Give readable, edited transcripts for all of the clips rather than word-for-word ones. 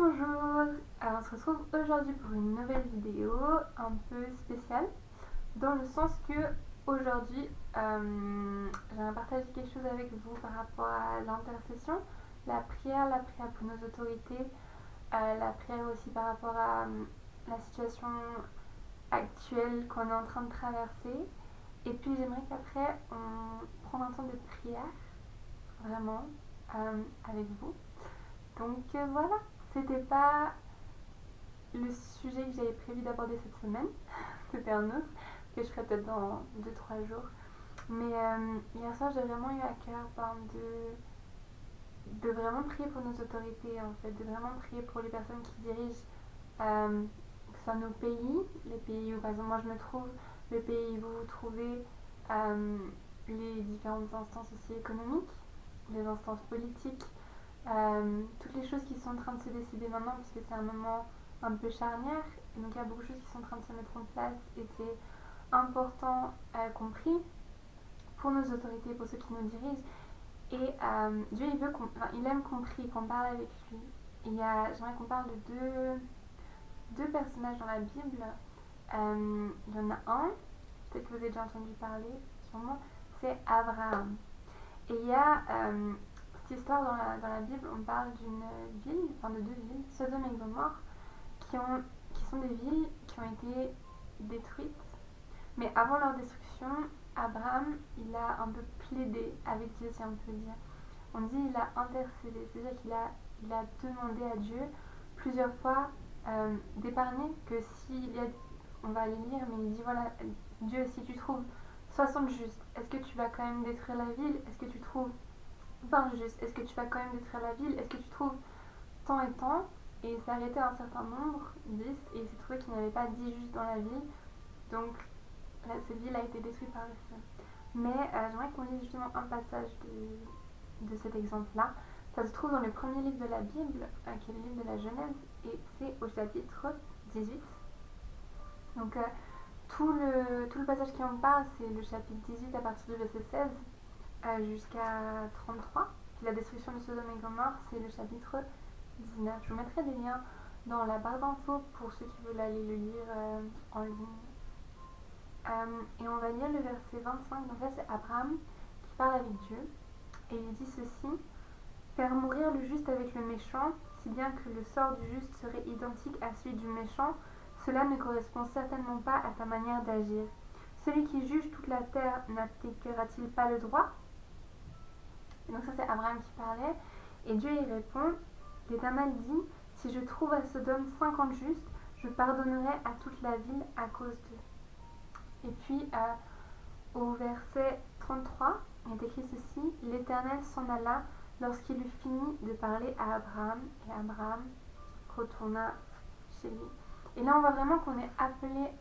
Bonjour, alors on se retrouve aujourd'hui pour une nouvelle vidéo un peu spéciale dans le sens que aujourd'hui j'aimerais partager quelque chose avec vous par rapport à l'intercession, la prière pour nos autorités, la prière aussi par rapport à la situation actuelle qu'on est en train de traverser, et puis j'aimerais qu'après on prenne un temps de prière vraiment avec vous. Donc voilà, c'était pas le sujet que j'avais prévu d'aborder cette semaine, c'était un autre que je ferai peut-être dans 2-3 jours. Mais hier soir, j'ai vraiment eu à cœur de vraiment prier pour nos autorités, en fait, de vraiment prier pour les personnes qui dirigent, que ce soit nos pays, les pays où par exemple moi je me trouve, le pays où vous vous trouvez, les différentes instances aussi économiques, les instances politiques, toutes les choses qui sont en train de se décider maintenant, parce que c'est un moment un peu charnière, et donc il y a beaucoup de choses qui sont en train de se mettre en place, et c'est important qu'on prie pour nos autorités, pour ceux qui nous dirigent. Et Dieu, il aime qu'on prie, qu'on parle avec lui. J'aimerais qu'on parle de deux personnages dans la Bible. Il y en a un, peut-être que vous avez déjà entendu parler, sûrement, c'est Abraham. Et il y a cette histoire dans la Bible, on parle d'une ville, enfin de deux villes, Sodome et Gomorrhe, qui sont des villes qui ont été détruites. Mais avant leur destruction, Abraham, il a un peu plaidé avec Dieu, si on peut dire. On dit il a intercédé, c'est-à-dire il a demandé à Dieu plusieurs fois d'épargner, que s'il y a, on va les lire, mais il dit voilà, Dieu, si tu trouves 60 justes, est-ce que tu vas quand même détruire la ville? Est-ce que tu trouves 20 justes? Est-ce que tu vas quand même détruire la ville? Est-ce que tu trouves tant et tant? Et il s'est arrêté à un certain nombre, 10, et il s'est trouvé qu'il n'y avait pas 10 justes dans la ville. Donc cette ville a été détruite par le feu. Mais j'aimerais qu'on lise justement un passage de cet exemple-là. Ça se trouve dans le premier livre de la Bible, qui est le livre de la Genèse, et c'est au chapitre 18. Donc tout le passage qui en parle, c'est le chapitre 18 à partir du verset 16 jusqu'à 33. Puis la destruction de Sodome et Gomorrhe, c'est le chapitre 19. Je vous mettrai des liens dans la barre d'infos pour ceux qui veulent aller le lire en ligne. Et on va lire le verset 25. Donc là, c'est Abraham qui parle avec Dieu. Et il dit ceci: faire mourir le juste avec le méchant, si bien que le sort du juste serait identique à celui du méchant, cela ne correspond certainement pas à ta manière d'agir. Celui qui juge toute la terre n'appliquera-t-il pas le droit? Et donc ça, c'est Abraham qui parlait. Et Dieu y répond: l'Éternel dit, si je trouve à Sodome 50 justes, je pardonnerai à toute la ville à cause d'eux. Et puis au verset 33, il est écrit ceci: l'Éternel s'en alla lorsqu'il eut fini de parler à Abraham, et Abraham retourna chez lui. Et là, on voit vraiment qu'on est appelé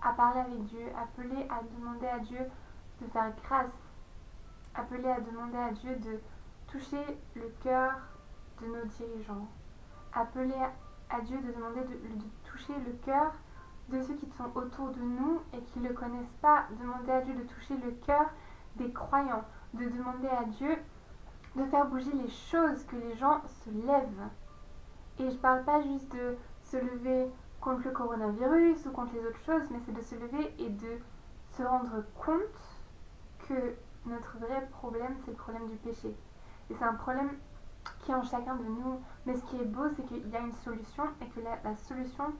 à parler avec Dieu, appelé à demander à Dieu de faire grâce, appelé à demander à Dieu de toucher le cœur de nos dirigeants, appelé à Dieu de demander de toucher le cœur de ceux qui sont autour de nous et qui ne le connaissent pas, demander à Dieu de toucher le cœur des croyants, de demander à Dieu de faire bouger les choses, que les gens se lèvent. Et je parle pas juste de se lever contre le coronavirus ou contre les autres choses, mais c'est de se lever et de se rendre compte que notre vrai problème, c'est le problème du péché. Et c'est un problème qui est en chacun de nous. Mais ce qui est beau, c'est qu'il y a une solution, et que la solution,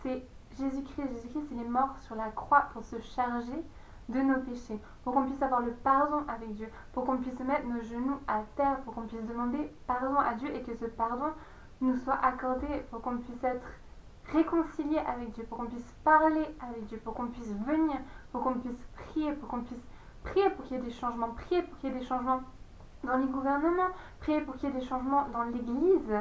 c'est Jésus-Christ. Jésus-Christ, il est mort sur la croix pour se charger de nos péchés, pour qu'on puisse avoir le pardon avec Dieu, pour qu'on puisse mettre nos genoux à terre, pour qu'on puisse demander pardon à Dieu et que ce pardon nous soit accordé, pour qu'on puisse être réconcilié avec Dieu, pour qu'on puisse parler avec Dieu, pour qu'on puisse venir, pour qu'on puisse prier, pour qu'on puisse prier pour qu'il y ait des changements, prier pour qu'il y ait des changements dans les gouvernements, prier pour qu'il y ait des changements dans l'Église,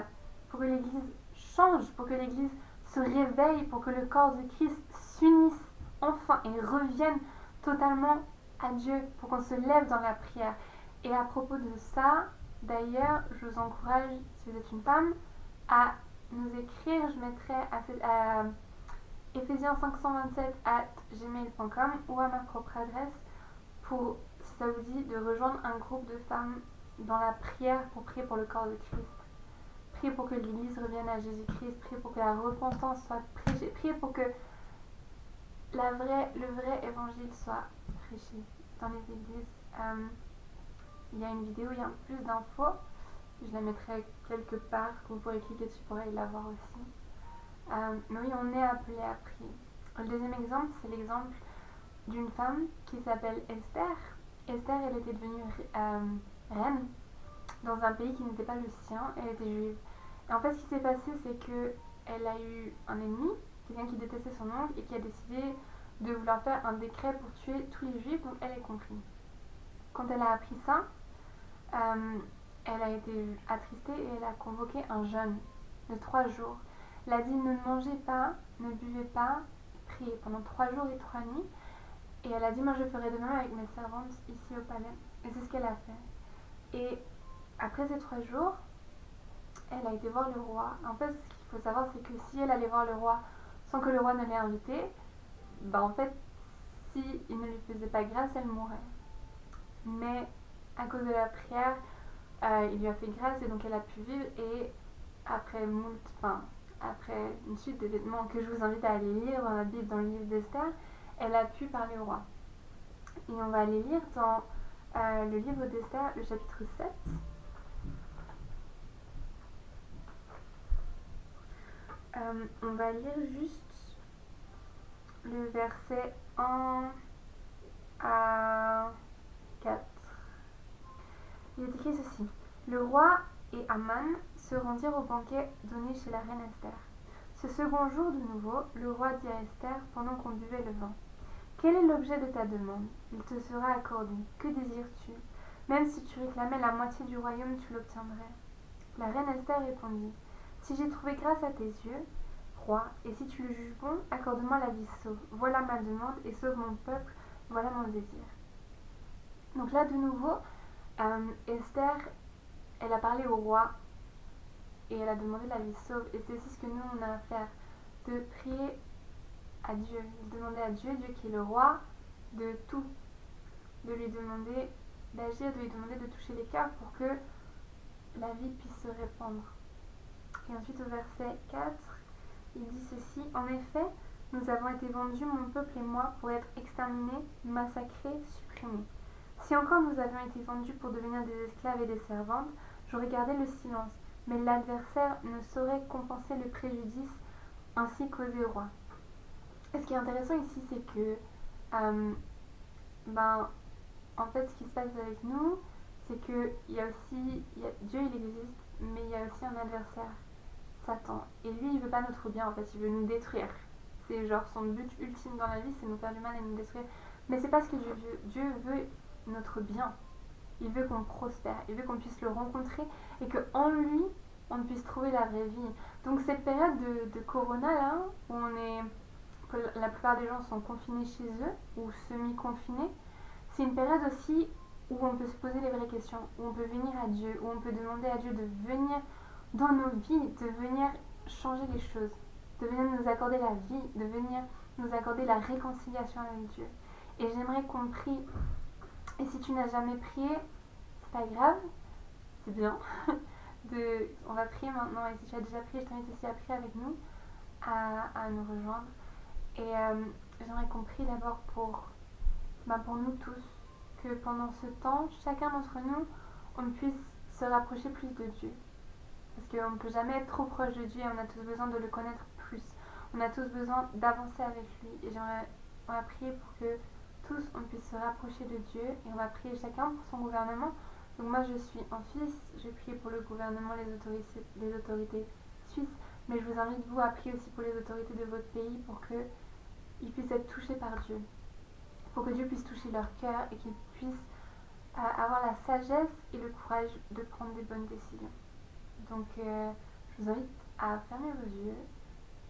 pour que l'Église change, pour que l'Église se réveille, pour que le corps de Christ s'unisse enfin et revienne totalement à Dieu, pour qu'on se lève dans la prière. Et à propos de ça, d'ailleurs, je vous encourage, si vous êtes une femme, à nous écrire. Je mettrai à ephésiens527@gmail.com ou à ma propre adresse, pour, si ça vous dit, de rejoindre un groupe de femmes dans la prière pour prier pour le corps de Christ. priez pour que l'Église revienne à Jésus-Christ, priez pour que la repentance soit prêchée, priez pour que le vrai évangile soit prêché dans les églises. Il y a une vidéo, il y a plus d'infos, je la mettrai quelque part, que vous pourrez cliquer dessus pour aller la voir aussi. Mais oui, on est appelé à prier. Le deuxième exemple, c'est l'exemple d'une femme qui s'appelle Esther. Esther, elle était devenue reine dans un pays qui n'était pas le sien, elle était juive. Et en fait, ce qui s'est passé, c'est qu'elle a eu un ennemi, quelqu'un qui détestait son oncle et qui a décidé de vouloir faire un décret pour tuer tous les juifs, donc elle est comprise. Quand elle a appris ça, elle a été attristée et elle a convoqué un jeûne de 3 jours. Elle a dit ne mangez pas, ne buvez pas, priez pendant 3 jours et 3 nuits. Et elle a dit moi je ferai de même avec mes servantes ici au palais. Et c'est ce qu'elle a fait. Et après ces 3 jours, elle a été voir le roi. En fait, ce qu'il faut savoir, c'est que si elle allait voir le roi sans que le roi ne l'ait invitée, en fait, si il ne lui faisait pas grâce, elle mourrait. Mais à cause de la prière, il lui a fait grâce et donc elle a pu vivre. Et après après une suite d'événements que je vous invite à aller lire dans la Bible, dans le livre d'Esther, elle a pu parler au roi. Et on va aller lire dans le livre d'Esther, le chapitre 7. On va lire juste le verset 1 à 4. Il est écrit ceci. Le roi et Aman se rendirent au banquet donné chez la reine Esther. Ce second jour de nouveau, le roi dit à Esther pendant qu'on buvait le vin. Quel est l'objet de ta demande? Il te sera accordé. Que désires-tu? Même si tu réclamais la moitié du royaume, tu l'obtiendrais. La reine Esther répondit. Si j'ai trouvé grâce à tes yeux, roi, et si tu le juges bon, accorde-moi la vie sauve. Voilà ma demande et sauve mon peuple, voilà mon désir. Donc là, de nouveau, Esther, elle a parlé au roi et elle a demandé la vie sauve. Et c'est aussi ce que nous, on a à faire, de prier à Dieu, de demander à Dieu, Dieu qui est le roi de tout, de lui demander d'agir, de lui demander de toucher les cœurs pour que la vie puisse se répandre. Et ensuite au verset 4, il dit ceci. En effet, nous avons été vendus, mon peuple et moi, pour être exterminés, massacrés, supprimés. Si encore nous avions été vendus pour devenir des esclaves et des servantes, j'aurais gardé le silence, mais l'adversaire ne saurait compenser le préjudice ainsi causé au roi. Et ce qui est intéressant ici, c'est que en fait, ce qui se passe avec nous, c'est que Dieu il existe, mais il y a aussi un adversaire, Satan. Et lui, il veut pas notre bien, en fait, il veut nous détruire. C'est genre son but ultime dans la vie, c'est nous faire du mal et nous détruire. Mais c'est pas ce que Dieu veut. Dieu veut notre bien. Il veut qu'on prospère, il veut qu'on puisse le rencontrer et qu'en lui, on puisse trouver la vraie vie. Donc cette période de corona là, où la plupart des gens sont confinés chez eux ou semi-confinés, c'est une période aussi où on peut se poser les vraies questions, où on peut venir à Dieu, où on peut demander à Dieu de venir dans nos vies, de venir changer les choses, de venir nous accorder la vie, de venir nous accorder la réconciliation avec Dieu. Et j'aimerais qu'on prie. Et si tu n'as jamais prié, c'est pas grave, c'est bien. On va prier maintenant. Et si tu as déjà prié, je t'invite aussi à prier avec nous, à nous rejoindre. Et j'aimerais qu'on prie d'abord pour nous tous, que pendant ce temps, chacun d'entre nous, on puisse se rapprocher plus de Dieu. Parce qu'on ne peut jamais être trop proche de Dieu et on a tous besoin de le connaître plus. On a tous besoin d'avancer avec lui. Et on va prier pour que tous on puisse se rapprocher de Dieu et on va prier chacun pour son gouvernement. Donc moi je suis en Suisse, je prie pour le gouvernement, les autorités suisses, mais je vous invite vous à prier aussi pour les autorités de votre pays pour qu'ils puissent être touchés par Dieu. Pour que Dieu puisse toucher leur cœur et qu'ils puissent avoir la sagesse et le courage de prendre des bonnes décisions. Donc je vous invite à fermer vos yeux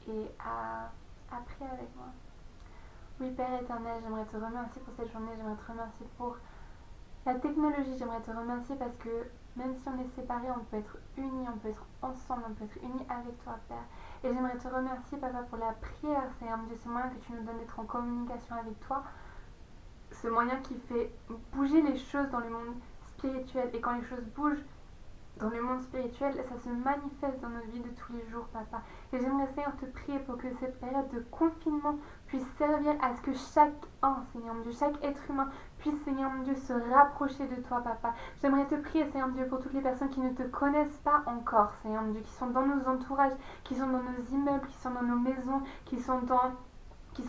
et à prier avec moi. Oui, Père éternel, j'aimerais te remercier pour cette journée, j'aimerais te remercier pour la technologie, j'aimerais te remercier parce que même si on est séparés, on peut être unis, on peut être ensemble, on peut être unis avec toi, Père. Et j'aimerais te remercier, Papa, pour la prière, Seigneur Dieu, ce moyen que tu nous donnes d'être en communication avec toi, ce moyen qui fait bouger les choses dans le monde spirituel. Et quand les choses bougent, dans le monde spirituel, ça se manifeste dans notre vie de tous les jours, papa. Et j'aimerais, Seigneur, te prier pour que cette période de confinement puisse servir à ce que chacun, Seigneur mon Dieu, chaque être humain puisse, Seigneur mon Dieu, se rapprocher de toi, papa. J'aimerais te prier, Seigneur mon Dieu, pour toutes les personnes qui ne te connaissent pas encore, Seigneur mon Dieu, qui sont dans nos entourages, qui sont dans nos immeubles, qui sont dans nos maisons, qui sont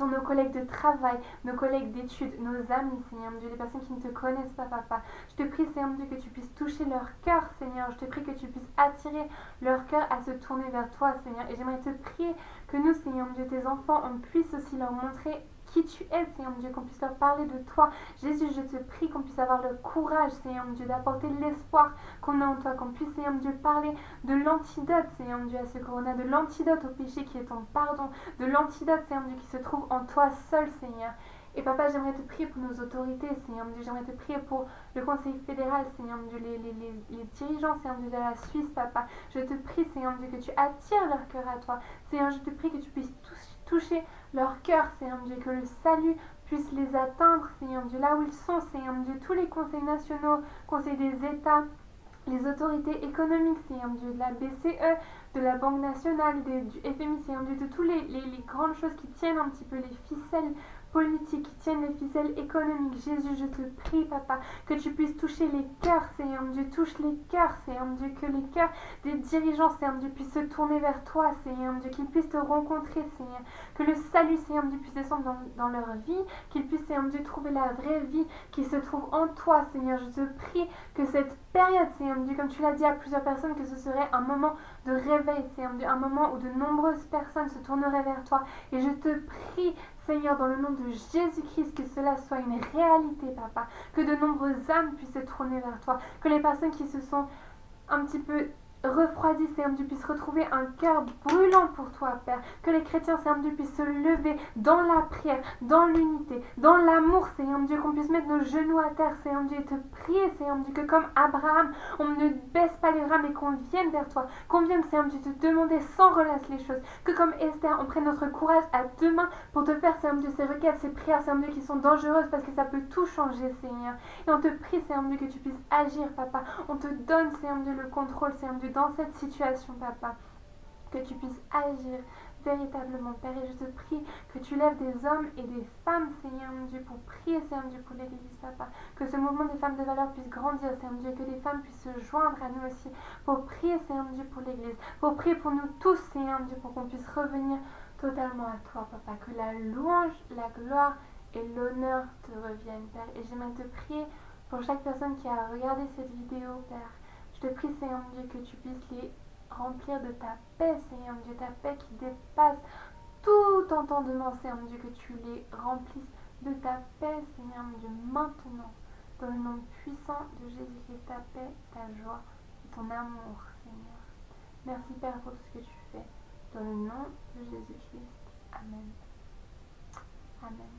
nos collègues de travail, nos collègues d'études, nos amis, Seigneur mon Dieu, les personnes qui ne te connaissent pas, papa. Je te prie, Seigneur mon Dieu, que tu puisses toucher leur cœur, Seigneur. Je te prie que tu puisses attirer leur cœur à se tourner vers toi, Seigneur. Et j'aimerais te prier que nous, Seigneur mon Dieu, tes enfants, on puisse aussi leur montrer qui tu es, Seigneur mon Dieu, qu'on puisse leur parler de toi. Jésus, je te prie qu'on puisse avoir le courage, Seigneur mon Dieu, d'apporter l'espoir qu'on a en toi, qu'on puisse, Seigneur mon Dieu, parler de l'antidote, Seigneur mon Dieu, à ce corona, de l'antidote au péché qui est ton pardon, de l'antidote, Seigneur mon Dieu, qui se trouve en toi seul, Seigneur. Et papa, j'aimerais te prier pour nos autorités, Seigneur mon Dieu, j'aimerais te prier pour le Conseil fédéral, Seigneur mon Dieu, les dirigeants, Seigneur mon Dieu, de la Suisse, papa. Je te prie, Seigneur mon Dieu, que tu attires leur cœur à toi. Seigneur, je te prie que tu puisses toucher leur cœur, Seigneur mon Dieu, que le salut puisse les atteindre, Seigneur mon Dieu, là où ils sont, Seigneur mon Dieu, tous les conseils nationaux, conseils des États, les autorités économiques, Seigneur mon Dieu, de la BCE, de la Banque nationale, du FMI, Seigneur mon Dieu, de toutes les grandes choses qui tiennent un petit peu les ficelles politiques, qui tiennent les ficelles économiques. Jésus, je te prie, papa, que tu puisses toucher les cœurs, Seigneur mon Dieu, touche les cœurs, Seigneur mon Dieu, que les cœurs des dirigeants, Seigneur mon Dieu, puissent se tourner vers toi, Seigneur mon Dieu, qu'ils puissent te rencontrer, Seigneur, que le salut, Seigneur mon Dieu, puisse descendre dans leur vie, qu'ils puissent, Seigneur mon Dieu, trouver la vraie vie qui se trouve en toi, Seigneur. Je te prie que cette période, Seigneur mon Dieu, comme tu l'as dit à plusieurs personnes, que ce serait un moment de réveil, Seigneur mon Dieu, un moment où de nombreuses personnes se tourneraient vers toi. Et je te prie, Seigneur, dans le nom de Jésus-Christ, que cela soit une réalité, papa, que de nombreuses âmes puissent se tourner vers toi, que les personnes qui se sont un petit peu refroidis, Seigneur mon Dieu, puisse retrouver un cœur brûlant pour toi, Père. Que les chrétiens, Seigneur mon Dieu, puissent se lever dans la prière, dans l'unité, dans l'amour, Seigneur mon Dieu, qu'on puisse mettre nos genoux à terre, Seigneur mon Dieu, et te prier, Seigneur mon Dieu, que comme Abraham, on ne baisse pas les bras, mais qu'on vienne vers toi, qu'on vienne, Seigneur mon Dieu, te demander sans relâche les choses, que comme Esther, on prenne notre courage à deux mains pour te faire, Seigneur mon Dieu, ces requêtes, ces prières, Seigneur mon Dieu, qui sont dangereuses parce que ça peut tout changer, Seigneur. Et on te prie, Seigneur mon Dieu, que tu puisses agir, papa. On te donne, Seigneur mon Dieu, le contrôle, Seigneur mon Dieu, dans cette situation, papa, que tu puisses agir véritablement, Père, et je te prie que tu lèves des hommes et des femmes, Seigneur mon Dieu, pour prier, Seigneur mon Dieu, pour l'Église, papa, que ce mouvement des femmes de valeur puisse grandir, Seigneur mon Dieu, que des femmes puissent se joindre à nous aussi, pour prier, Seigneur mon Dieu, pour l'Église, pour prier pour nous tous, Seigneur mon Dieu, pour qu'on puisse revenir totalement à toi, papa, que la louange, la gloire et l'honneur te reviennent, Père, et j'aimerais te prier pour chaque personne qui a regardé cette vidéo, Père. Je te prie, Seigneur mon Dieu, que tu puisses les remplir de ta paix, Seigneur mon Dieu, ta paix qui dépasse tout entendement, Seigneur mon Dieu, que tu les remplisses de ta paix, Seigneur mon Dieu, maintenant, dans le nom puissant de Jésus-Christ, ta paix, ta joie et ton amour, Seigneur. Merci, Père, pour tout ce que tu fais, dans le nom de Jésus-Christ. Amen. Amen.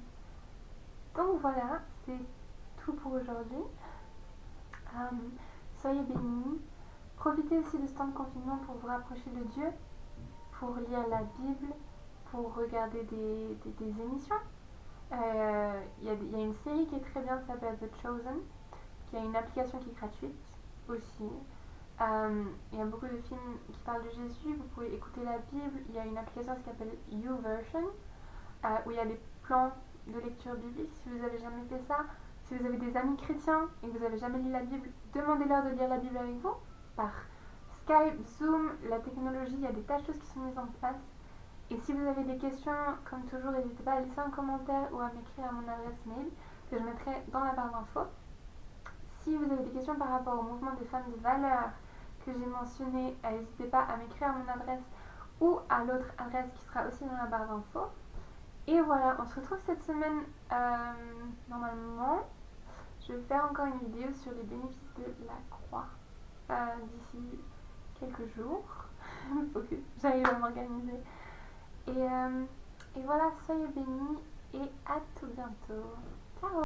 Donc voilà, c'est tout pour aujourd'hui. Soyez bénis. Profitez aussi de ce temps de confinement pour vous rapprocher de Dieu, pour lire la Bible, pour regarder des émissions. Il y a une série qui est très bien, qui s'appelle The Chosen, qui a une application qui est gratuite aussi. Il y a beaucoup de films qui parlent de Jésus, vous pouvez écouter la Bible. Il y a une application qui s'appelle YouVersion, où il y a des plans de lecture biblique. Si vous n'avez jamais fait ça, si vous avez des amis chrétiens et que vous n'avez jamais lu la Bible, demandez-leur de lire la Bible avec vous. Par Skype, Zoom, la technologie, il y a des tas de choses qui sont mises en place. Et si vous avez des questions, comme toujours, n'hésitez pas à laisser un commentaire ou à m'écrire à mon adresse mail que je mettrai dans la barre d'infos. Si vous avez des questions par rapport au mouvement des femmes de valeur que j'ai mentionné, n'hésitez pas à m'écrire à mon adresse ou à l'autre adresse qui sera aussi dans la barre d'infos. Et voilà, on se retrouve cette semaine normalement. Je vais faire encore une vidéo sur les bénéfices de la croix d'ici quelques jours. Il faut que j'arrive à m'organiser. Et voilà, soyez bénis et à tout bientôt.